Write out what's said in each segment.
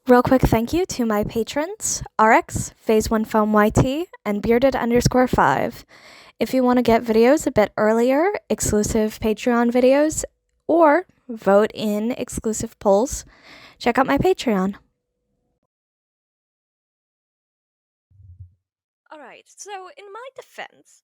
Real quick thank you to my patrons, RX, Phase 1 Foam YT, and Bearded_5. If you want to get videos a bit earlier, exclusive Patreon videos, or vote in exclusive polls, check out my Patreon. Alright, so in my defense,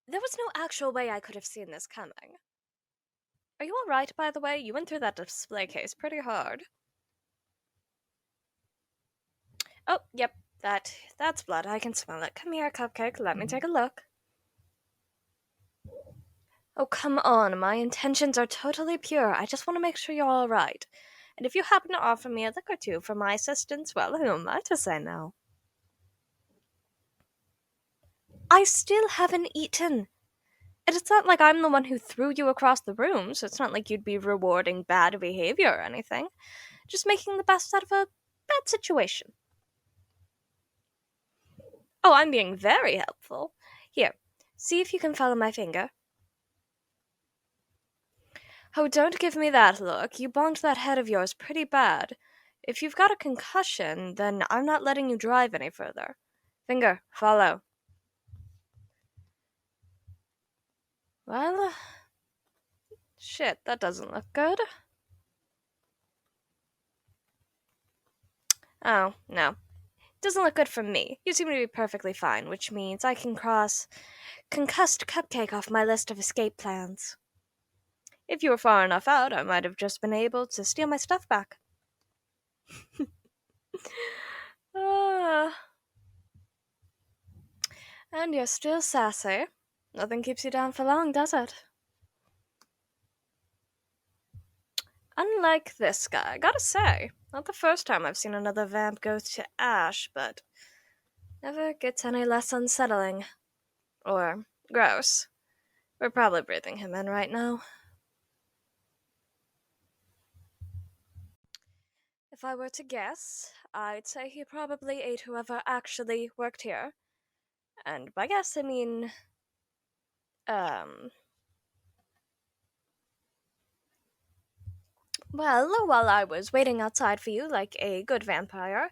there was no actual way I could have seen this coming. Are you alright, by the way? You went through that display case pretty hard. Oh, yep, that's blood. I can smell it. Come here, Cupcake. Let me take a look. Oh, come on. My intentions are totally pure. I just want to make sure you're alright. And if you happen to offer me a lick or two for my assistance, well, who am I to say no? I still haven't eaten. And it's not like I'm the one who threw you across the room, so it's not like you'd be rewarding bad behavior or anything. Just making the best out of a bad situation. Oh, I'm being very helpful. Here, see if you can follow my finger. Oh, don't give me that look. You bonked that head of yours pretty bad. If you've got a concussion, then I'm not letting you drive any further. Finger, follow. Well, shit, that doesn't look good. Oh, no. Doesn't look good for me. You seem to be perfectly fine, which means I can cross Concussed Cupcake off my list of escape plans. If you were far enough out, I might have just been able to steal my stuff back. And you're still sassy. Nothing keeps you down for long, does it? Unlike this guy, gotta say, not the first time I've seen another vamp go to ash, but never gets any less unsettling. Or gross. We're probably breathing him in right now. If I were to guess, I'd say he probably ate whoever actually worked here. And by guess, I mean, well, while I was waiting outside for you like a good vampire,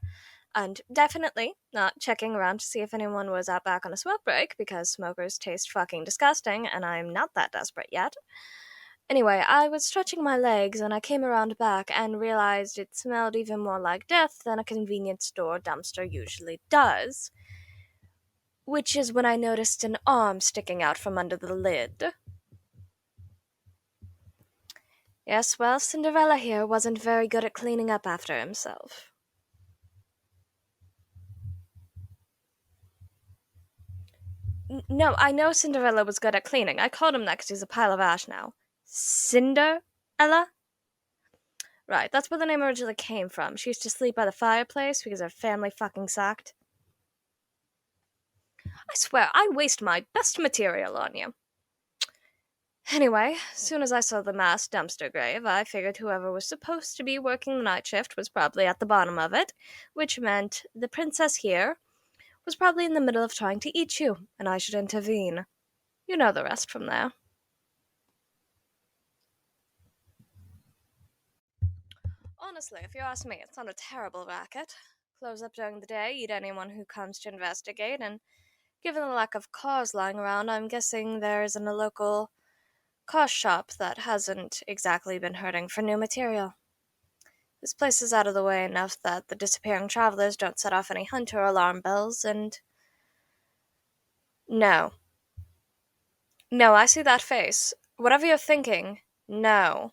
and definitely not checking around to see if anyone was out back on a smoke break, because smokers taste fucking disgusting, and I'm not that desperate yet. Anyway, I was stretching my legs and I came around back and realized it smelled even more like death than a convenience store dumpster usually does. Which is when I noticed an arm sticking out from under the lid. Yes, well, Cinderella here wasn't very good at cleaning up after himself. No, I know Cinderella was good at cleaning. I called him that because he's a pile of ash now. Cinderella? Right, that's where the name originally came from. She used to sleep by the fireplace because her family fucking sucked. I swear, I waste my best material on you. Anyway, as soon as I saw the mass dumpster grave, I figured whoever was supposed to be working the night shift was probably at the bottom of it, which meant the princess here was probably in the middle of trying to eat you, and I should intervene. You know the rest from there. Honestly, if you ask me, it's not a terrible racket. Close up during the day, eat anyone who comes to investigate, and given the lack of cars lying around, I'm guessing there isn't a local car shop that hasn't exactly been hurting for new material. This place is out of the way enough that the disappearing travelers don't set off any hunter alarm bells, and... No. No, I see that face. Whatever you're thinking, no.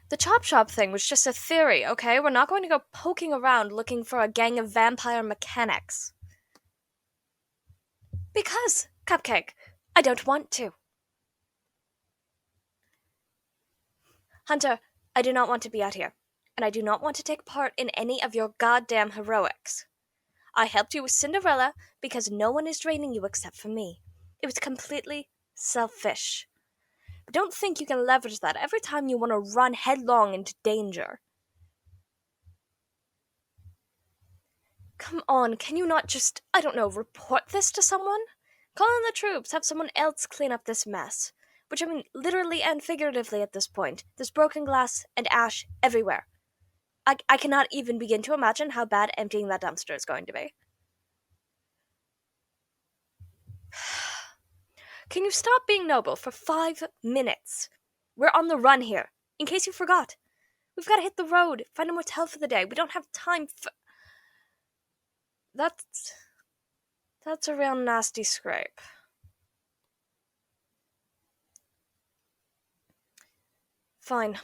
The chop shop thing was just a theory, okay? We're not going to go poking around looking for a gang of vampire mechanics. Because, Cupcake, I don't want to. Hunter, I do not want to be out here, and I do not want to take part in any of your goddamn heroics. I helped you with Cinderella because no one is draining you except for me. It was completely selfish. But don't think you can leverage that every time you want to run headlong into danger. Come on, can you not just, I don't know, report this to someone? Call in the troops, have someone else clean up this mess. Which I mean literally and figuratively at this point. There's broken glass and ash everywhere. I cannot even begin to imagine how bad emptying that dumpster is going to be. Can you stop being noble for 5 minutes? We're on the run here. In case you forgot. We've got to hit the road, find a motel for the day. We don't have time for... That's a real nasty scrape. Fine.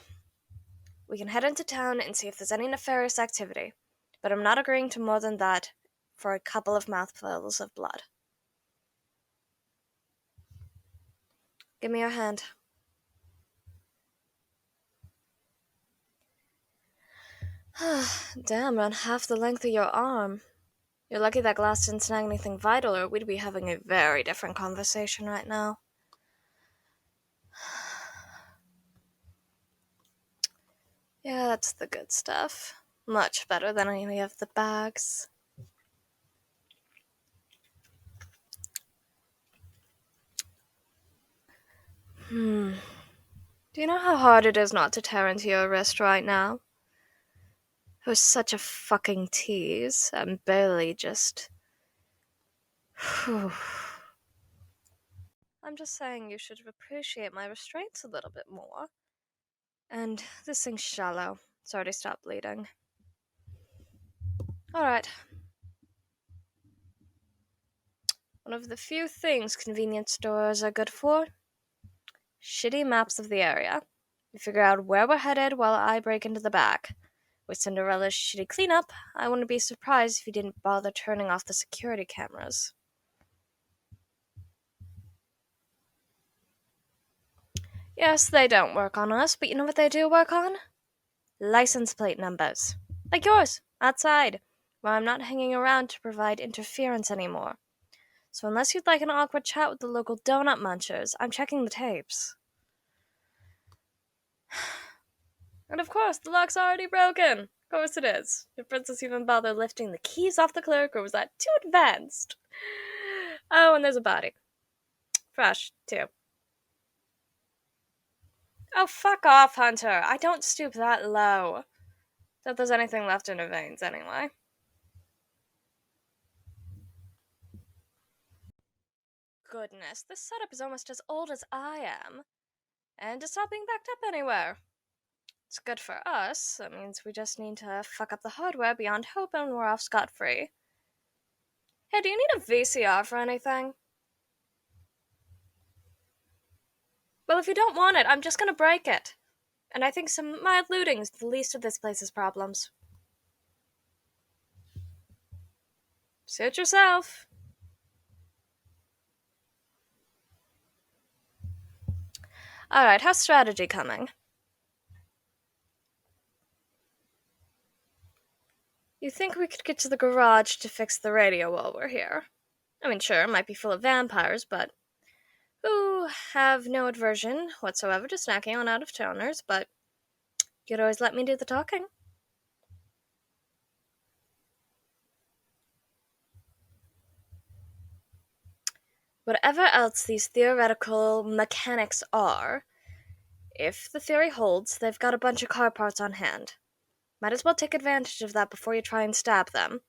We can head into town and see if there's any nefarious activity, but I'm not agreeing to more than that for a couple of mouthfuls of blood. Give me your hand. Damn, around half the length of your arm. You're lucky that glass didn't snag anything vital, or we'd be having a very different conversation right now. Yeah, that's the good stuff. Much better than any of the bags. Do you know how hard it is not to tear into your wrist right now? It was such a fucking tease. I'm barely just... I'm just saying you should appreciate my restraints a little bit more. And this thing's shallow. It's already stopped bleeding. Alright. One of the few things convenience stores are good for: shitty maps of the area. You figure out where we're headed while I break into the back. With Cinderella's shitty cleanup, I wouldn't be surprised if you didn't bother turning off the security cameras. Yes, they don't work on us, but you know what they do work on? License plate numbers. Like yours, outside, where I'm not hanging around to provide interference anymore. So unless you'd like an awkward chat with the local donut munchers, I'm checking the tapes. And of course, the lock's already broken. Of course it is. Did Princess even bother lifting the keys off the clerk, or was that too advanced? Oh, and there's a body. Fresh, too. Oh, fuck off, Hunter. I don't stoop that low. Doubt there's anything left in her veins, anyway. Goodness, this setup is almost as old as I am. And it's not being backed up anywhere. It's good for us. That means we just need to fuck up the hardware beyond hope and we're off scot-free. Hey, do you need a VCR for anything? Well, if you don't want it, I'm just gonna break it. And I think some mild looting is the least of this place's problems. Suit yourself. Alright, how's strategy coming? You think we could get to the garage to fix the radio while we're here? I mean, sure, it might be full of vampires, but who have no aversion whatsoever to snacking on out-of-towners, but you'd always let me do the talking. Whatever else these theoretical mechanics are, if the theory holds, they've got a bunch of car parts on hand. Might as well take advantage of that before you try and stab them.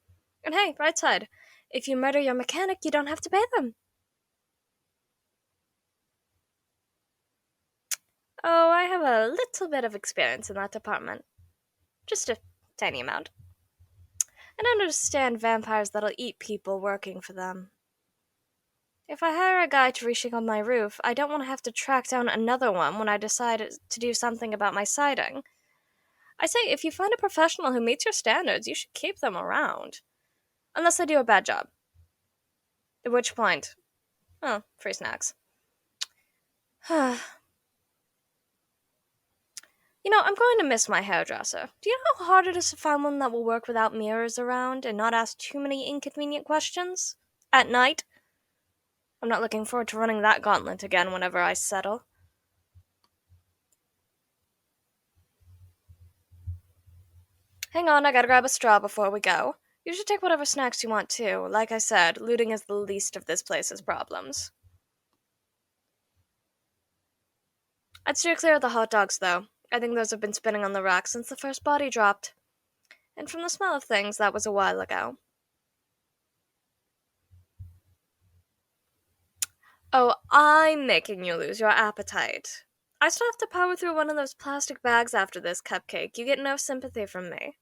And hey, right side, if you murder your mechanic, you don't have to pay them. Oh, I have a little bit of experience in that department. Just a tiny amount. I don't understand vampires that'll eat people working for them. If I hire a guy to reshingle my roof, I don't want to have to track down another one when I decide to do something about my siding. I say, if you find a professional who meets your standards, you should keep them around. Unless they do a bad job. At which point, oh, free snacks. You know, I'm going to miss my hairdresser. Do you know how hard it is to find one that will work without mirrors around and not ask too many inconvenient questions? At night? I'm not looking forward to running that gauntlet again whenever I settle. Hang on, I gotta grab a straw before we go. You should take whatever snacks you want too. Like I said, looting is the least of this place's problems. I'd steer clear of the hot dogs, though. I think those have been spinning on the rack since the first body dropped. And from the smell of things, that was a while ago. Oh, I'm making you lose your appetite. I still have to power through one of those plastic bags after this cupcake. You get no sympathy from me.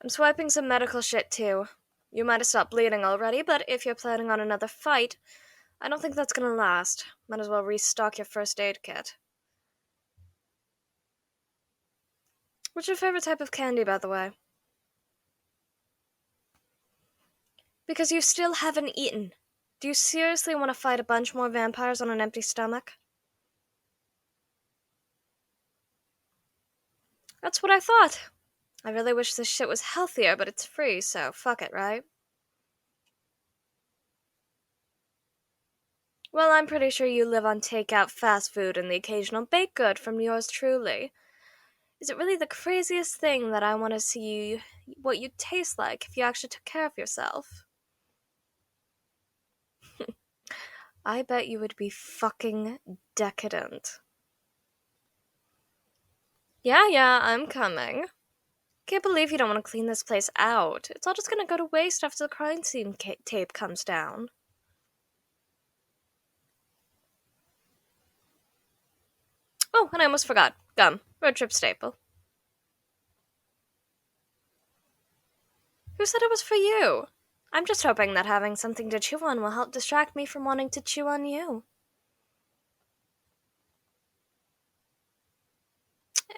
I'm swiping some medical shit too. You might have stopped bleeding already, but if you're planning on another fight, I don't think that's gonna last. Might as well restock your first aid kit. What's your favorite type of candy, by the way? Because you still haven't eaten. Do you seriously want to fight a bunch more vampires on an empty stomach? That's what I thought. I really wish this shit was healthier, but it's free, so fuck it, right? Well, I'm pretty sure you live on takeout, fast food, and the occasional baked good from yours truly. Is it really the craziest thing that I want to see what you'd taste like if you actually took care of yourself? I bet you would be fucking decadent. Yeah, I'm coming. Can't believe you don't want to clean this place out. It's all just gonna go to waste after the crime scene tape comes down. Oh, and I almost forgot. Gum. Road trip staple. Who said it was for you? I'm just hoping that having something to chew on will help distract me from wanting to chew on you.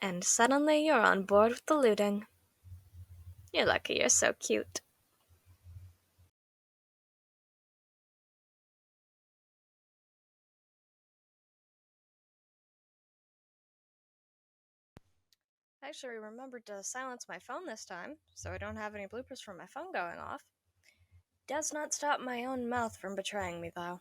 And suddenly you're on board with the looting. You're lucky you're so cute. I actually remembered to silence my phone this time, so I don't have any bloopers from my phone going off. Does not stop my own mouth from betraying me, though.